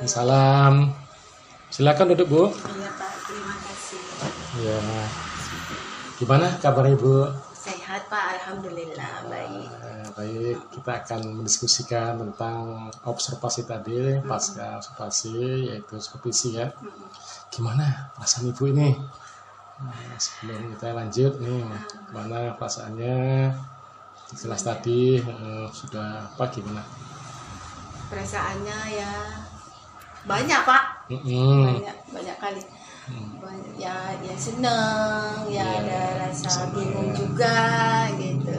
Waalaikumsalam. Silakan duduk, Bu. Iya Pak, terima kasih. Ya. Gimana kabar Ibu? Sehat Pak, alhamdulillah baik. Baik, kita akan mendiskusikan tentang observasi tadi, pasca observasi yaitu supervisi ya. Gimana perasaan Ibu ini? Sebelum kita lanjut nih, gimana perasaannya? Di kelas tadi sudah apa gimana? Perasaannya ya banyak Pak, banyak kali. Ya seneng, ya ada rasa bingung juga gitu.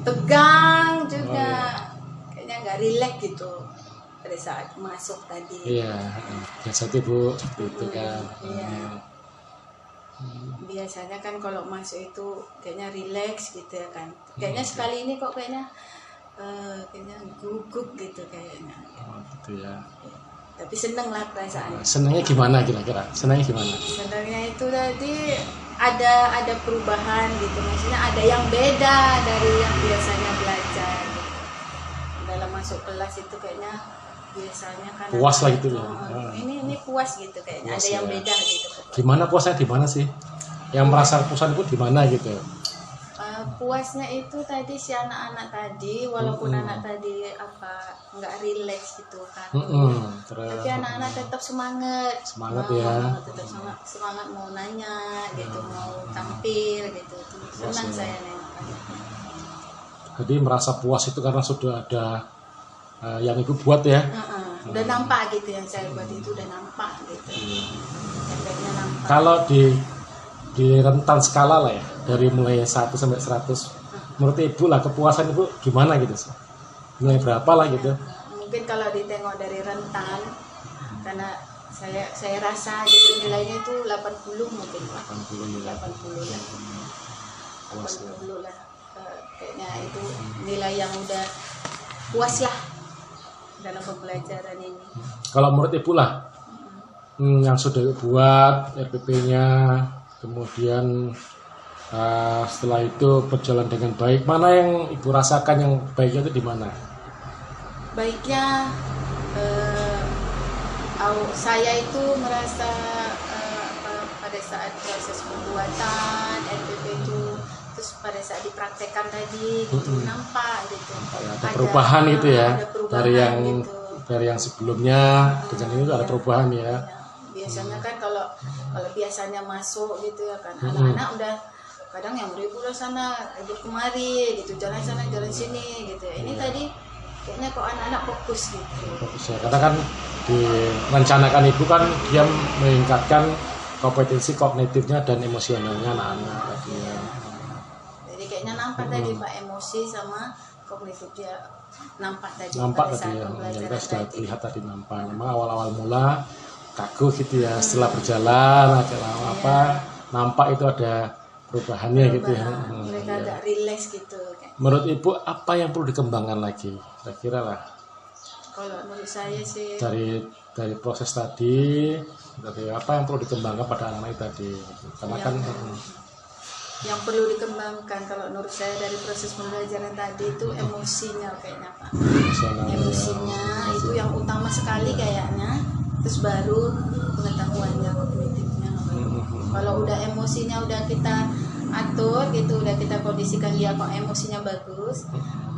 Tegang juga, kayaknya nggak rileks gitu pada saat masuk tadi. Iya, biasa tuh Bu, seperti itu kan. Iya. Biasanya kan kalau masuk itu kayaknya rileks gitu ya kan. Kayaknya sekali ini kok kayaknya gugup gitu kayaknya. Oh, gitu ya. Tapi seneng lah perasaannya. Senangnya gimana kira-kira? Senangnya gimana? Senangnya itu tadi ada perubahan gitu, maksudnya ada yang beda dari yang biasanya belajar gitu. Dalam masuk kelas itu kayaknya biasanya kan puas lah gitu ya. Ini puas gitu kayaknya, puas ada yang beda gitu. Gimana puasnya di mana sih? Yang merasa puasan itu di mana gitu? Puasnya itu tadi si anak-anak tadi, walaupun anak tadi nggak rileks gitu kan. Tapi anak-anak tetap semangat ya. Tetap semangat mau nanya gitu, mau tampil gitu. Senang saya nengok. Jadi merasa puas itu karena sudah ada yang Ibu buat ya. Udah nampak gitu yang saya buat itu udah nampak gitu. Efeknya nampak. Kalau di rentan skala lah ya, dari mulai 1 sampai 100, menurut Ibu lah kepuasan Ibu gimana gitu sih? Nilai berapa lah gitu? Mungkin kalau ditengok dari rentan, karena saya rasa gitu nilainya itu 80 mungkin Pak. 80 lah. 80 lah. Kayaknya itu nilai yang udah puas lah dalam pembelajaran ini. Kalau menurut Ibu lah, yang sudah Ibu buat RPP-nya, kemudian setelah itu berjalan dengan baik, mana yang Ibu rasakan yang baiknya itu di mana? Baiknya saya itu merasa pada saat proses pembuatan RPP itu, terus pada saat dipraktekkan tadi gitu nampak gitu. Ada perubahan gitu ya, perubahan dari yang sebelumnya dengan ini ada perubahan ya. Biasanya kan kalau biasanya masuk gitu ya kan, anak-anak udah kadang yang ribut sana ribut kemari gitu, jalan sana jalan sini gitu. Ini tadi kayaknya kok anak-anak fokus gitu. Fokus ya, karena kan direncanakan Ibu kan dia meningkatkan kompetensi kognitifnya dan emosionalnya anak-anak tadi ya. Jadi kayaknya nampak tadi Pak, emosi sama kognitif dia nampak tadi. Nampak tadi ya, kita sudah lihat tadi nampak. Memang awal-awal mula kaku gitu ya, setelah berjalan agak lama nampak itu ada perubahannya gitu ya. Mereka agak rileks gitu. Menurut Ibu apa yang perlu dikembangkan lagi? Kira-kira lah. Kalau menurut saya sih dari proses tadi, dari apa yang perlu dikembangkan pada anak-anak tadi? Karena kan yang perlu dikembangkan kalau menurut saya dari proses pembelajaran tadi itu emosinya kayaknya Pak. Emosinya itu yang utama sekali kayaknya. Terus baru pengetahuannya, kognitifnya. Kalau udah emosinya udah kita atur gitu, udah kita kondisikan dia kok emosinya bagus,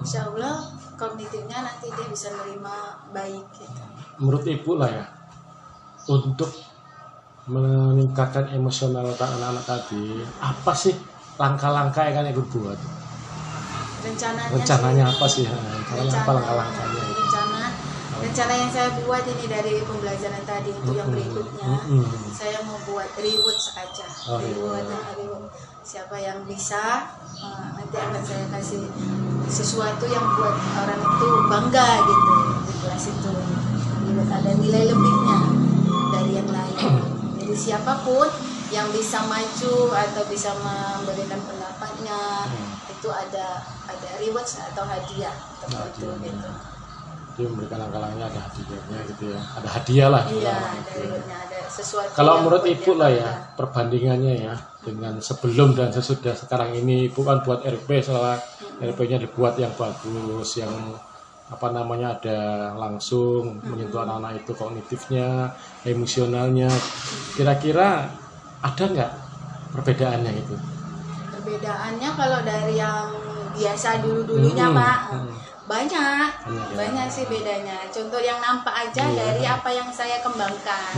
insya Allah kognitifnya nanti dia bisa menerima baik gitu. Menurut Ibu lah ya, untuk meningkatkan emosional anak-anak tadi, apa sih langkah-langkah yang kan Ibu buat? Rencananya apa sih? Apa langkah-langkahnya? Rencana yang saya buat ini dari pembelajaran tadi itu yang berikutnya, saya mau buat reward saja. Reward. Siapa yang bisa, nanti akan saya kasih sesuatu yang buat orang itu bangga gitu di kelas itu. Ada nilai lebihnya dari yang lain. Jadi siapapun yang bisa maju atau bisa memberikan pendapatnya, itu ada reward atau hadiah seperti itu gitu. Memberikan langkah-langkahnya ada hadiahnya gitu ya, ada hadiah lah. Iya, ada sesuatu. Kalau menurut Ibu lah ya, perbandingannya ya dengan sebelum dan sesudah sekarang ini, Ibu kan buat RP, setelah RP-nya dibuat yang bagus, yang apa namanya ada langsung menyentuh anak-anak itu kognitifnya, emosionalnya. Kira-kira ada nggak perbedaannya itu? Perbedaannya kalau dari yang biasa dulu-dulunya Pak, banyak sih bedanya. Contoh yang nampak aja dari apa yang saya kembangkan.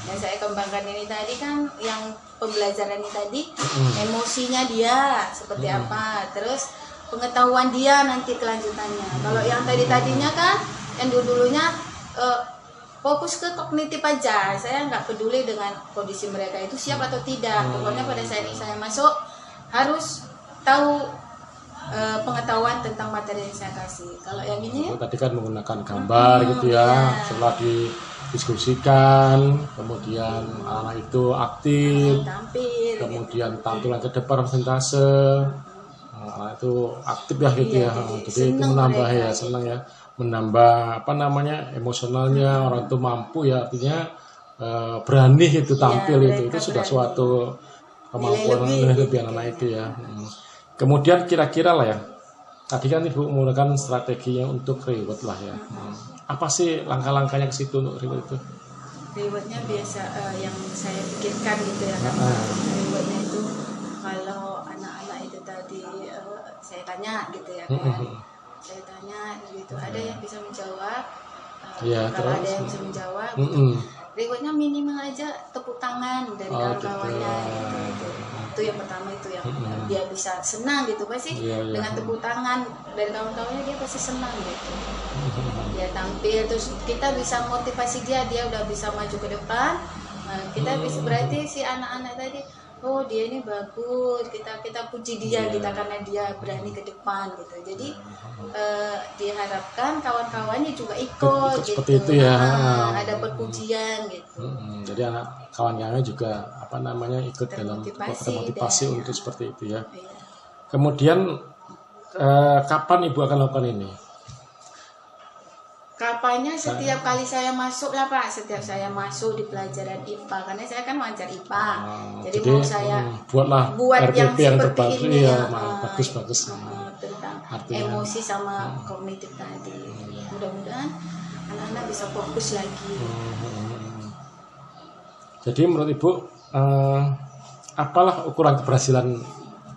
Yang saya kembangkan ini tadi kan yang pembelajaran ini tadi, emosinya dia seperti apa, terus pengetahuan dia nanti kelanjutannya. Kalau yang tadinya kan, yang dulunya fokus ke kognitif aja. Saya nggak peduli dengan kondisi mereka itu siap atau tidak. Pokoknya pada saat ini saya masuk harus tahu pengetahuan tentang materi yang saya kasih. Kalau yang ini tadi kan menggunakan gambar gitu ya, setelah didiskusikan, kemudian anak itu aktif, kemudian tampilan ke depan presentase, anak itu aktif ya gitu ya. Jadi itu menambah ya, senang ya, menambah apa namanya emosionalnya, orang itu mampu ya, artinya berani itu tampil itu sudah suatu kemampuan lebih anak itu ya. Kemudian kira-kira lah ya, tadi kan Ibu menggunakan strateginya untuk reward lah ya. Apa sih langkah-langkahnya ke situ untuk reward itu? Rewardnya biasa yang saya pikirkan gitu ya kan. Rewardnya itu kalau anak-anak itu tadi saya tanya gitu ya kan. Saya tanya gitu, ada yang bisa menjawab. Kalau ada yang bisa menjawab, rewardnya minimal aja tepuk tangan dari kawan-kawannya gitu. Itu yang pertama, itu yang dia bisa senang gitu pasti dengan tepuk tangan dari kawan-kawannya, dia pasti senang gitu. Dia tampil terus kita bisa motivasi dia udah bisa maju ke depan. Kita bisa, berarti si anak-anak tadi, oh dia ini bagus, kita puji dia kita karena dia berani ke depan gitu. Jadi diharapkan kawan-kawannya juga ikut gitu. Seperti itu ya. Ada perpujian gitu. Jadi anak kawan-kawannya juga apa namanya ikut dalam motivasi untuk seperti itu ya. Kemudian kapan Ibu akan lakukan ini? Kapannya setiap kali saya masuk lah Pak, setiap saya masuk di pelajaran IPA, karena saya kan mengajar IPA. Jadi mau saya buat yang seperti ini ya, bagus. Tentang emosi sama kognitif tadi. Mudah-mudahan anak-anak bisa fokus lagi. Jadi menurut Ibu, apalah ukuran keberhasilan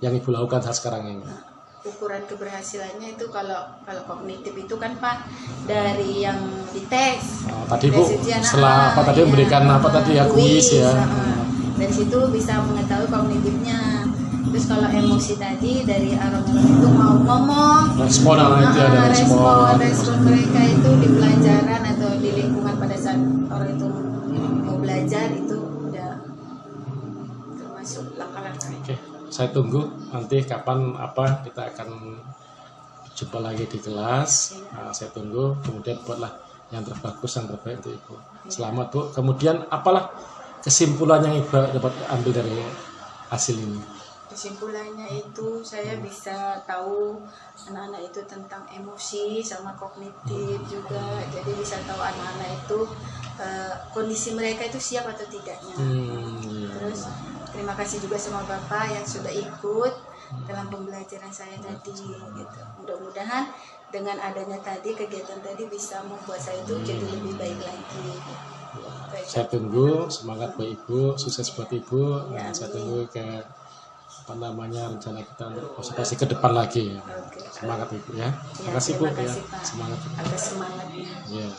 yang Ibu lakukan saat sekarang ini? Ukuran keberhasilannya itu kalau kognitif itu kan Pak dari yang dites. Tadi Bu setelah apa tadi memberikan apa tadi ya, kuis ya. Dari situ bisa mengetahui kognitifnya. Terus kalau emosi tadi dari orang-orang itu mau ngomong, respon anak itu ada respon mereka itu di pelajaran atau di lingkungan pada saat orang itu mau belajar, itu udah termasuk langkah-langkah. Saya tunggu nanti kapan kita akan jumpa lagi di kelas. Saya tunggu, kemudian buatlah yang terbagus, yang terbaik untuk Ibu. Selamat Bu. Kemudian apalah kesimpulan yang Ibu dapat ambil dari hasil ini? Kesimpulannya itu saya bisa tahu anak-anak itu tentang emosi sama kognitif juga. Jadi bisa tahu anak-anak itu kondisi mereka itu siap atau tidaknya. Terus terima kasih juga sama Bapak yang sudah ikut dalam pembelajaran saya tadi gitu. Mudah-mudahan dengan adanya tadi kegiatan tadi bisa membuat saya itu jadi lebih baik lagi. Saya tunggu, semangat buat Ibu, sukses buat Ibu. Saya tunggu ke rencana kita untuk konsultasi ke depan lagi. Semangat Ibu ya. Terima kasih Bu ya. Semangat. Atas semangatnya.